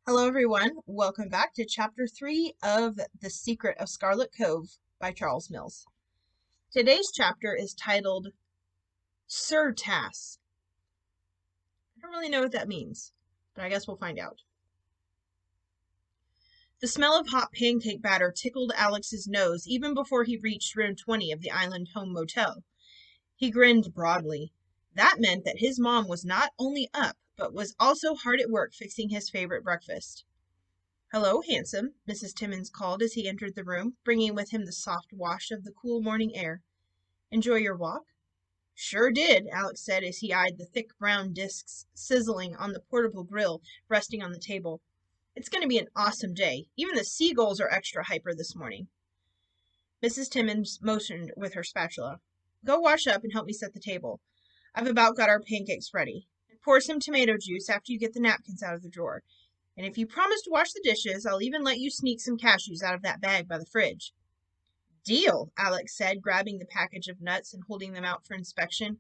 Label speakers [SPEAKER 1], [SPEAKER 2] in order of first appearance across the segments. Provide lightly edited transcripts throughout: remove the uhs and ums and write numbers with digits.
[SPEAKER 1] Hello, everyone. Welcome back to Chapter 3 of The Secret of Scarlett Cove by Charles Mills. Today's chapter is titled Surtass. I don't really know what that means, but I guess we'll find out. The smell of hot pancake batter tickled Alex's nose even before he reached room 20 of the Island Home Motel. He grinned broadly. That meant that his mom was not only up, but was also hard at work fixing his favorite breakfast. "Hello, handsome," Mrs. Timmins called as he entered the room, bringing with him the soft wash of the cool morning air. "Enjoy your walk?" "Sure did," Alex said as he eyed the thick brown discs sizzling on the portable grill resting on the table. "It's going to be an awesome day. Even the seagulls are extra hyper this morning." Mrs. Timmins motioned with her spatula. "Go wash up and help me set the table. I've about got our pancakes ready. And pour some tomato juice after you get the napkins out of the drawer. And if you promise to wash the dishes, I'll even let you sneak some cashews out of that bag by the fridge." "Deal," Alex said, grabbing the package of nuts and holding them out for inspection.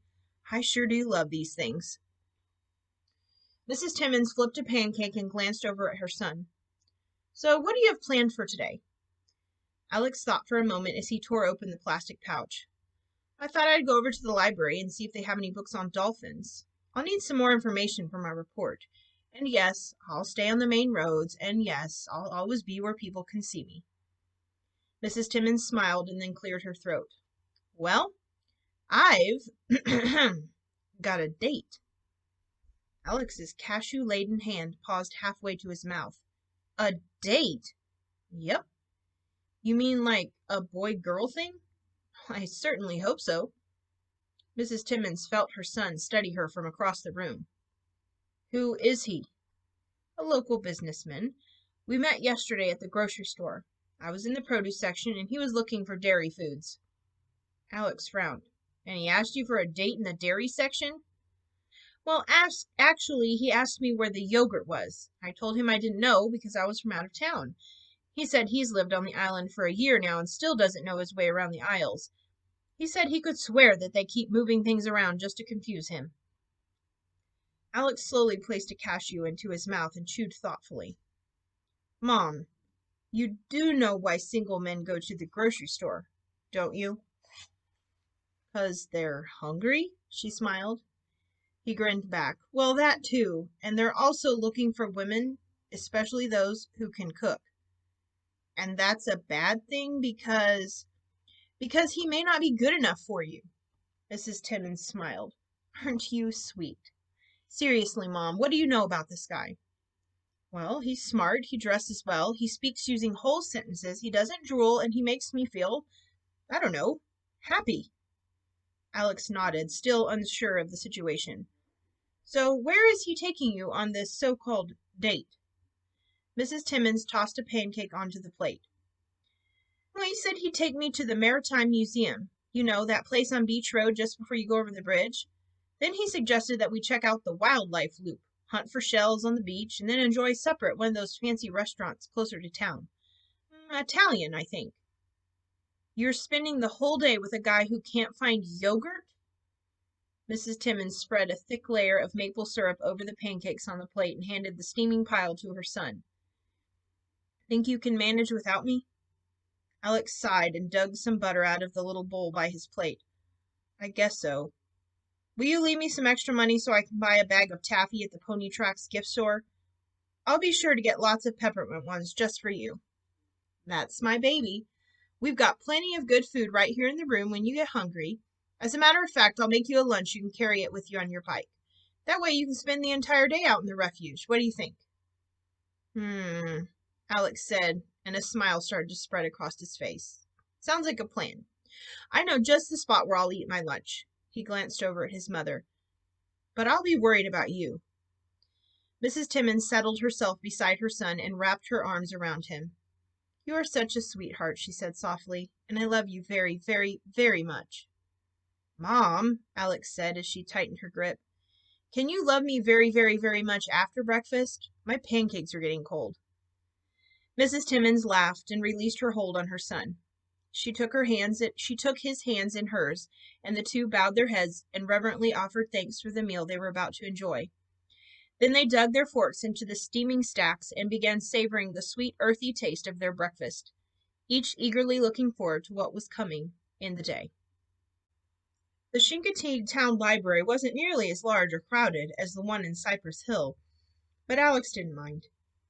[SPEAKER 1] "I sure do love these things." Mrs. Timmins flipped a pancake and glanced over at her son. "So what do you have planned for today?" Alex thought for a moment as he tore open the plastic pouch. "I thought I'd go over to the library and see if they have any books on dolphins. I'll need some more information for my report. And yes, I'll stay on the main roads, and yes, I'll always be where people can see me." Mrs. Timmins smiled and then cleared her throat. "Well, I've got a date." Alex's cashew-laden hand paused halfway to his mouth. "A date?" "Yep." "You mean like a boy-girl thing?" "I certainly hope so." Mrs. Timmins felt her son study her from across the room. "Who is he?" "A local businessman. We met yesterday at the grocery store. I was in the produce section, and he was looking for dairy foods." Alex frowned. "And he asked you for a date in the dairy section?" "Well, actually, he asked me where the yogurt was. I told him I didn't know because I was from out of town. He said he's lived on the island for a year now and still doesn't know his way around the aisles. He said he could swear that they keep moving things around just to confuse him." Alex slowly placed a cashew into his mouth and chewed thoughtfully. "Mom, you do know why single men go to the grocery store, don't you?" "'Cause they're hungry?" she smiled. He grinned back. "Well, that too. And they're also looking for women, especially those who can cook." "And that's a bad thing because he may not be good enough for you." Mrs. Timmins smiled. "Aren't you sweet? Seriously, Mom, what do you know about this guy?" "Well, he's smart, he dresses well, he speaks using whole sentences, he doesn't drool, and he makes me feel, I don't know, happy." Alex nodded, still unsure of the situation. "So where is he taking you on this so-called date?" Mrs. Timmins tossed a pancake onto the plate. "Well, he said he'd take me to the Maritime Museum. You know, that place on Beach Road just before you go over the bridge. Then he suggested that we check out the wildlife loop, hunt for shells on the beach, and then enjoy supper at one of those fancy restaurants closer to town. Italian, I think." "You're spending the whole day with a guy who can't find yogurt?" Mrs. Timmins spread a thick layer of maple syrup over the pancakes on the plate and handed the steaming pile to her son. "Think you can manage without me?" Alex sighed and dug some butter out of the little bowl by his plate. "I guess so. Will you leave me some extra money so I can buy a bag of taffy at the Pony Tracks gift store? I'll be sure to get lots of peppermint ones just for you." "That's my baby. We've got plenty of good food right here in the room when you get hungry. As a matter of fact, I'll make you a lunch you can carry it with you on your bike. That way you can spend the entire day out in the refuge. What do you think?" Alex said, and a smile started to spread across his face. "Sounds like a plan. I know just the spot where I'll eat my lunch." He glanced over at his mother. "But I'll be worried about you." Mrs. Timmins settled herself beside her son and wrapped her arms around him. "You are such a sweetheart," she said softly, "and I love you very, very, very much." "Mom," Alex said as she tightened her grip, "can you love me very, very, very much after breakfast? My pancakes are getting cold." Mrs. Timmins laughed and released her hold on her son. She took his hands in hers, and the two bowed their heads and reverently offered thanks for the meal they were about to enjoy. Then they dug their forks into the steaming stacks and began savoring the sweet, earthy taste of their breakfast, each eagerly looking forward to what was coming in the day. The Chincoteague Town Library wasn't nearly as large or crowded as the one in Cypress Hill, but Alex didn't mind.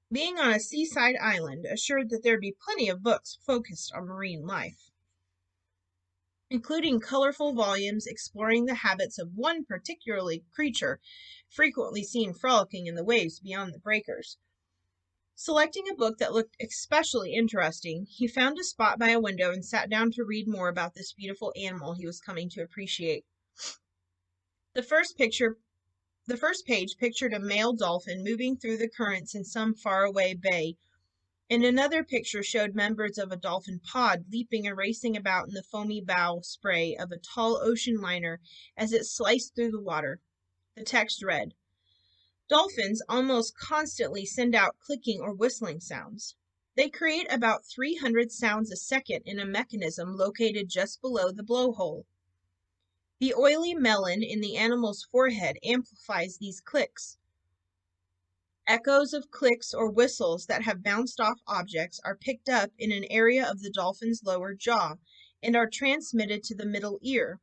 [SPEAKER 1] Being on a seaside island assured that there'd be plenty of books focused on marine life, including colorful volumes exploring the habits of one particular creature frequently seen frolicking in the waves beyond the breakers. Selecting a book that looked especially interesting, he found a spot by a window and sat down to read more about this beautiful animal he was coming to appreciate. The first page pictured a male dolphin moving through the currents in some faraway bay, and another picture showed members of a dolphin pod leaping and racing about in the foamy bow spray of a tall ocean liner as it sliced through the water. The text read, "Dolphins almost constantly send out clicking or whistling sounds. They create about 300 sounds a second in a mechanism located just below the blowhole. The oily melon in the animal's forehead amplifies these clicks. Echoes of clicks or whistles that have bounced off objects are picked up in an area of the dolphin's lower jaw and are transmitted to the middle ear.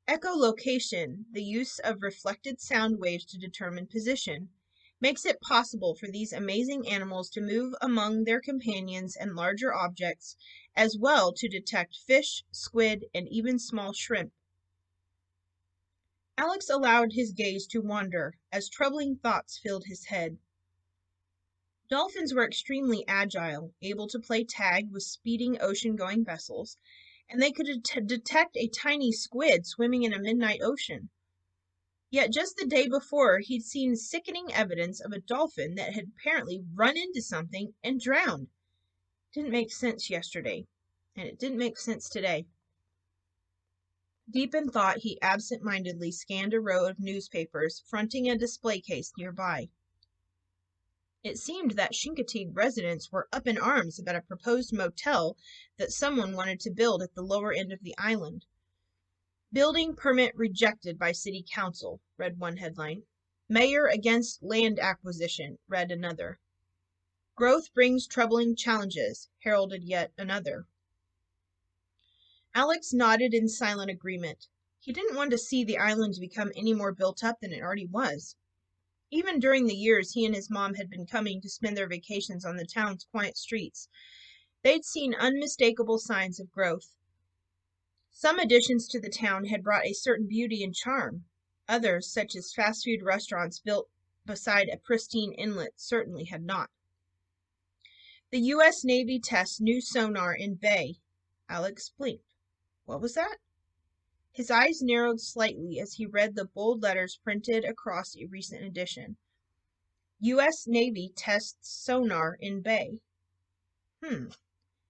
[SPEAKER 1] Echolocation, the use of reflected sound waves to determine position, makes it possible for these amazing animals to move among their companions and larger objects, as well to detect fish, squid, and even small shrimp." Alex allowed his gaze to wander as troubling thoughts filled his head. Dolphins were extremely agile, able to play tag with speeding ocean-going vessels, and they could detect a tiny squid swimming in a midnight ocean. Yet just the day before, he'd seen sickening evidence of a dolphin that had apparently run into something and drowned. Didn't make sense yesterday, and it didn't make sense today. Deep in thought, he absent-mindedly scanned a row of newspapers fronting a display case nearby. It seemed that Chincoteague residents were up in arms about a proposed motel that someone wanted to build at the lower end of the island. "Building permit rejected by city council," read one headline. "Mayor against land acquisition," read another. "Growth brings troubling challenges," heralded yet another. Alex nodded in silent agreement. He didn't want to see the island become any more built up than it already was. Even during the years he and his mom had been coming to spend their vacations on the town's quiet streets, they'd seen unmistakable signs of growth. Some additions to the town had brought a certain beauty and charm. Others, such as fast food restaurants built beside a pristine inlet, certainly had not. "The U.S. Navy tests new sonar in bay." Alex blinked. What was that? His eyes narrowed slightly as he read the bold letters printed across a recent edition. U.S. Navy tests sonar in bay.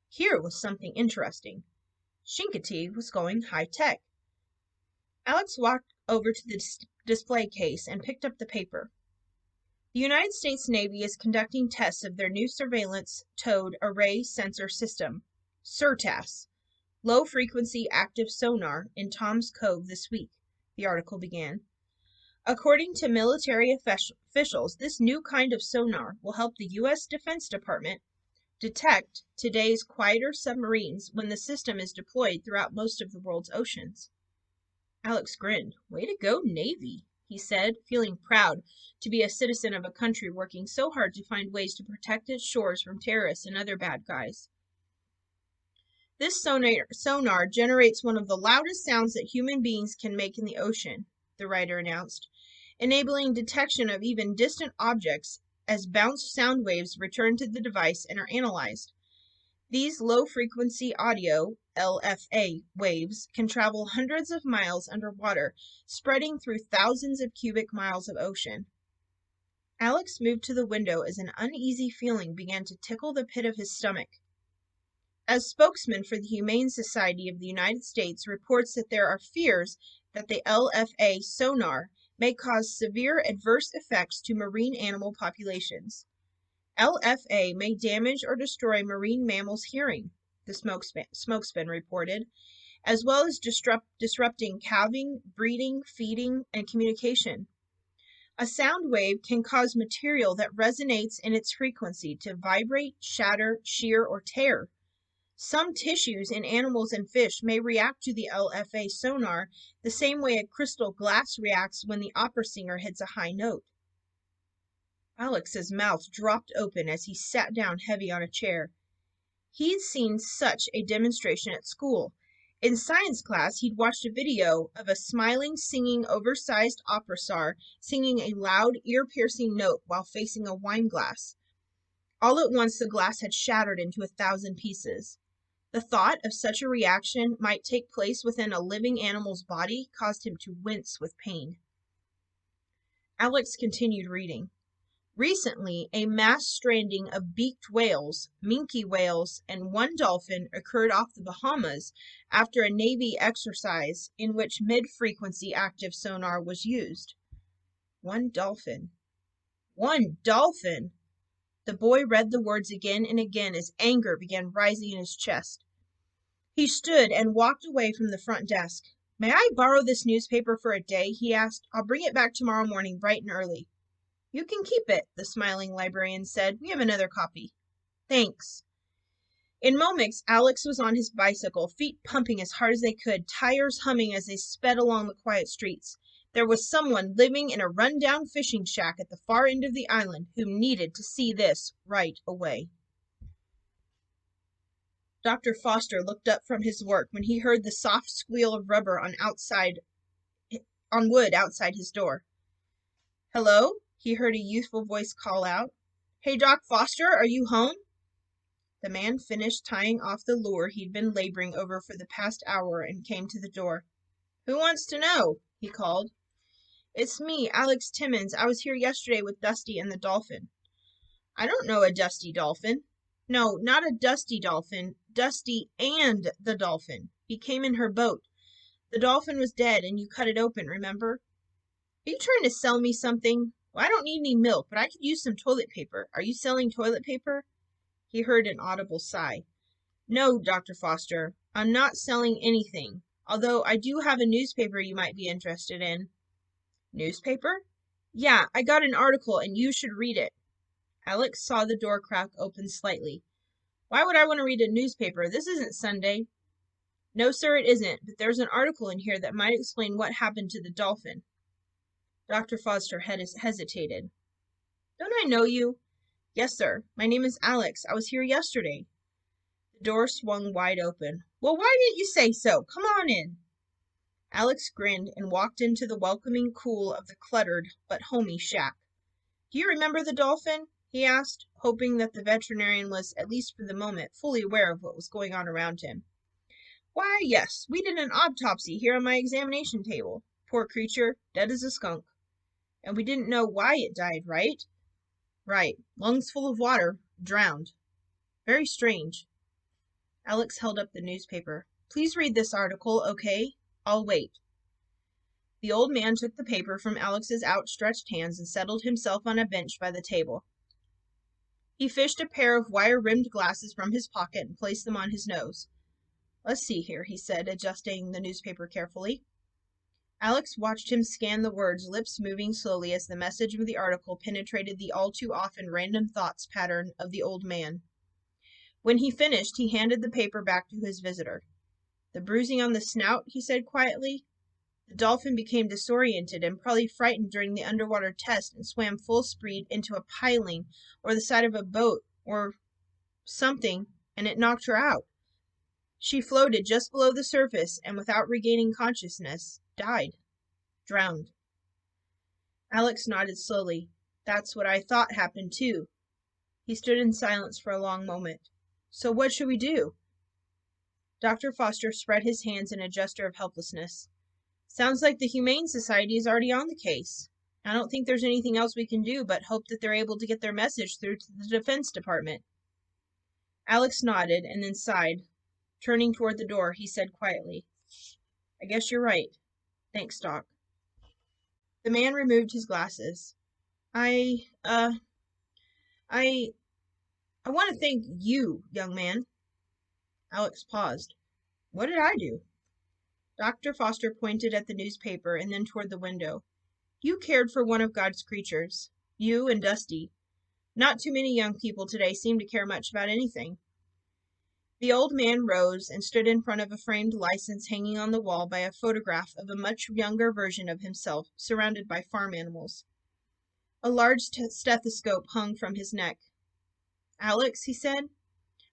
[SPEAKER 1] Here was something interesting. Chincoteague was going high-tech. Alex walked over to the display case and picked up the paper. "The United States Navy is conducting tests of their new surveillance towed array sensor system, SURTAS, low-frequency active sonar in Tom's Cove this week," the article began. "According to military officials, this new kind of sonar will help the U.S. Defense Department detect today's quieter submarines when the system is deployed throughout most of the world's oceans." Alex grinned. "Way to go, Navy," he said, feeling proud to be a citizen of a country working so hard to find ways to protect its shores from terrorists and other bad guys. "This sonar generates one of the loudest sounds that human beings can make in the ocean," the writer announced, "enabling detection of even distant objects as bounced sound waves return to the device and are analyzed. These low-frequency audio, LFA, waves can travel hundreds of miles underwater, spreading through thousands of cubic miles of ocean." Alex moved to the window as an uneasy feeling began to tickle the pit of his stomach. As spokesman for the Humane Society of the United States reports that there are fears that the LFA sonar may cause severe adverse effects to marine animal populations. LFA may damage or destroy marine mammals' hearing, the spokesman reported, as well as disrupting calving, breeding, feeding, and communication. A sound wave can cause material that resonates in its frequency to vibrate, shatter, shear, or tear. Some tissues in animals and fish may react to the LFA sonar the same way a crystal glass reacts when the opera singer hits a high note. Alex's mouth dropped open as he sat down heavy on a chair. He'd seen such a demonstration at school. In science class, he'd watched a video of a smiling, singing, oversized opera star singing a loud, ear-piercing note while facing a wine glass. All at once, the glass had shattered into 1,000 pieces. The thought of such a reaction might take place within a living animal's body caused him to wince with pain. Alex continued reading. Recently, a mass stranding of beaked whales, minke whales, and one dolphin occurred off the Bahamas after a Navy exercise in which mid-frequency active sonar was used. One dolphin. One dolphin! The boy read the words again and again as anger began rising in his chest. He stood and walked away from the front desk. "May I borrow this newspaper for a day?" he asked. "I'll bring it back tomorrow morning bright and early." "You can keep it," the smiling librarian said. "We have another copy." "Thanks." In moments, Alex was on his bicycle, feet pumping as hard as they could, tires humming as they sped along the quiet streets. There was someone living in a run-down fishing shack at the far end of the island who needed to see this right away. Dr. Foster looked up from his work when he heard the soft squeal of rubber on wood outside his door. "Hello?" he heard a youthful voice call out. "Hey, Doc Foster, are you home?" The man finished tying off the lure he'd been laboring over for the past hour and came to the door. "Who wants to know?" he called. "It's me, Alex Timmons. I was here yesterday with Dusty and the dolphin." "I don't know a Dusty dolphin." "No, not a Dusty dolphin. Dusty and the dolphin. He came in her boat. The dolphin was dead and you cut it open, remember?" "Are you trying to sell me something?" "Well, I don't need any milk, but I could use some toilet paper. Are you selling toilet paper?" He heard an audible sigh. "No, Dr. Foster, I'm not selling anything, although I do have a newspaper you might be interested in." "Newspaper?" "Yeah, I got an article and you should read it." Alex saw the door crack open slightly. "Why would I want to read a newspaper? This isn't Sunday." "No, sir, it isn't, but there's an article in here that might explain what happened to the dolphin." Dr. Foster hesitated. "Don't I know you?" "Yes, sir. My name is Alex. I was here yesterday." The door swung wide open. "Well, why didn't you say so? Come on in." Alex grinned and walked into the welcoming cool of the cluttered but homey shack. "Do you remember the dolphin?" he asked, hoping that the veterinarian was, at least for the moment, fully aware of what was going on around him. "Why, yes. We did an autopsy here on my examination table. Poor creature, dead as a skunk. And we didn't know why it died, right?" "Right. Lungs full of water. Drowned. Very strange." Alex held up the newspaper. "Please read this article, okay? I'll wait." The old man took the paper from Alex's outstretched hands and settled himself on a bench by the table. He fished a pair of wire-rimmed glasses from his pocket and placed them on his nose. "Let's see here," he said, adjusting the newspaper carefully. Alex watched him scan the words, lips moving slowly as the message of the article penetrated the all-too-often random thoughts pattern of the old man. When he finished, he handed the paper back to his visitor. "The bruising on the snout," he said quietly. "The dolphin became disoriented and probably frightened during the underwater test and swam full speed into a piling or the side of a boat or something, and it knocked her out. She floated just below the surface and without regaining consciousness, died. Drowned." Alex nodded slowly. "That's what I thought happened too." He stood in silence for a long moment. "So what should we do?" Dr. Foster spread his hands in a gesture of helplessness. "Sounds like the Humane Society is already on the case. I don't think there's anything else we can do but hope that they're able to get their message through to the Defense Department." Alex nodded and then sighed. Turning toward the door, he said quietly, "I guess you're right. Thanks, Doc." The man removed his glasses. I want to thank you, young man." Alex paused. "What did I do?" Dr. Foster pointed at the newspaper and then toward the window. You cared for one of God's creatures. You and Dusty. Not too many young people today seem to care much about anything. The old man rose and stood in front of a framed license hanging on the wall by a photograph of a much younger version of himself, surrounded by farm animals. A large stethoscope hung from his neck. Alex, he said,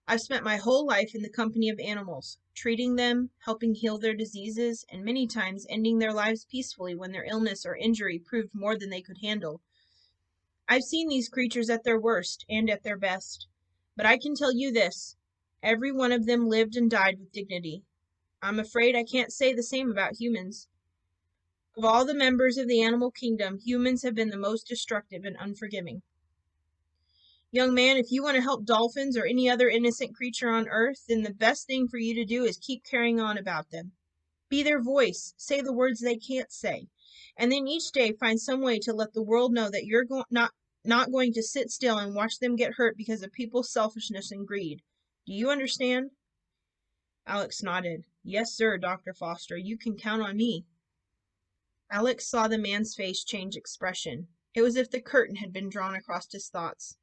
[SPEAKER 1] I've spent my whole life in the company of animals, treating them, helping heal their diseases, and many times ending their lives peacefully when their illness or injury proved more than they could handle. I've seen these creatures at their worst and at their best, but I can tell you this. Every one of them lived and died with dignity. I'm afraid I can't say the same about humans. Of all the members of the animal kingdom, humans have been the most destructive and unforgiving. Young man, if you want to help dolphins or any other innocent creature on Earth, then the best thing for you to do is keep carrying on about them. Be their voice, say the words they can't say, and then each day find some way to let the world know that you're not going to sit still and watch them get hurt because of people's selfishness and greed. Do you understand? Alex nodded. Yes, sir, Dr. Foster. You can count on me. Alex saw the man's face change expression. It was as if the curtain had been drawn across his thoughts.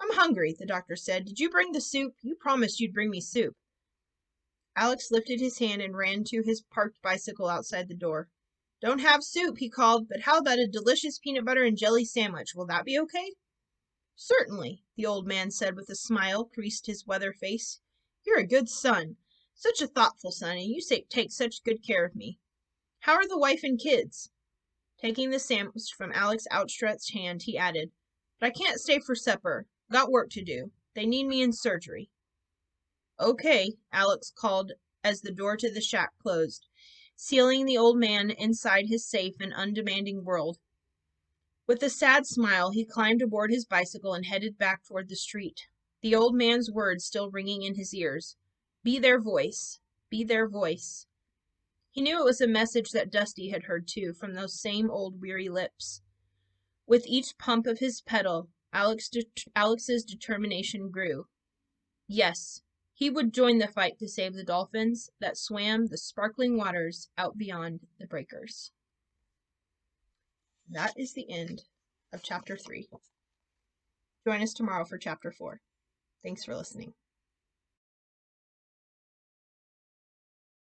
[SPEAKER 1] I'm hungry, the doctor said. Did you bring the soup? You promised you'd bring me soup. Alex lifted his hand and ran to his parked bicycle outside the door. Don't have soup, he called, but how about a delicious peanut butter and jelly sandwich? Will that be okay? Certainly, the old man said with a smile creased his weather face. You're a good son. Such a thoughtful son, and you take such good care of me. How are the wife and kids? Taking the sandwich from Alex's outstretched hand, he added, But I can't stay for supper. Got work to do. They need me in surgery. Okay, Alex called as the door to the shack closed, sealing the old man inside his safe and undemanding world. With a sad smile, he climbed aboard his bicycle and headed back toward the street, the old man's words still ringing in his ears. Be their voice. Be their voice. He knew it was a message that Dusty had heard too, from those same old weary lips. With each pump of his pedal, Alex's determination grew. Yes, he would join the fight to save the dolphins that swam the sparkling waters out beyond the breakers. That is the end of Chapter 3. Join us tomorrow for Chapter 4. Thanks for listening.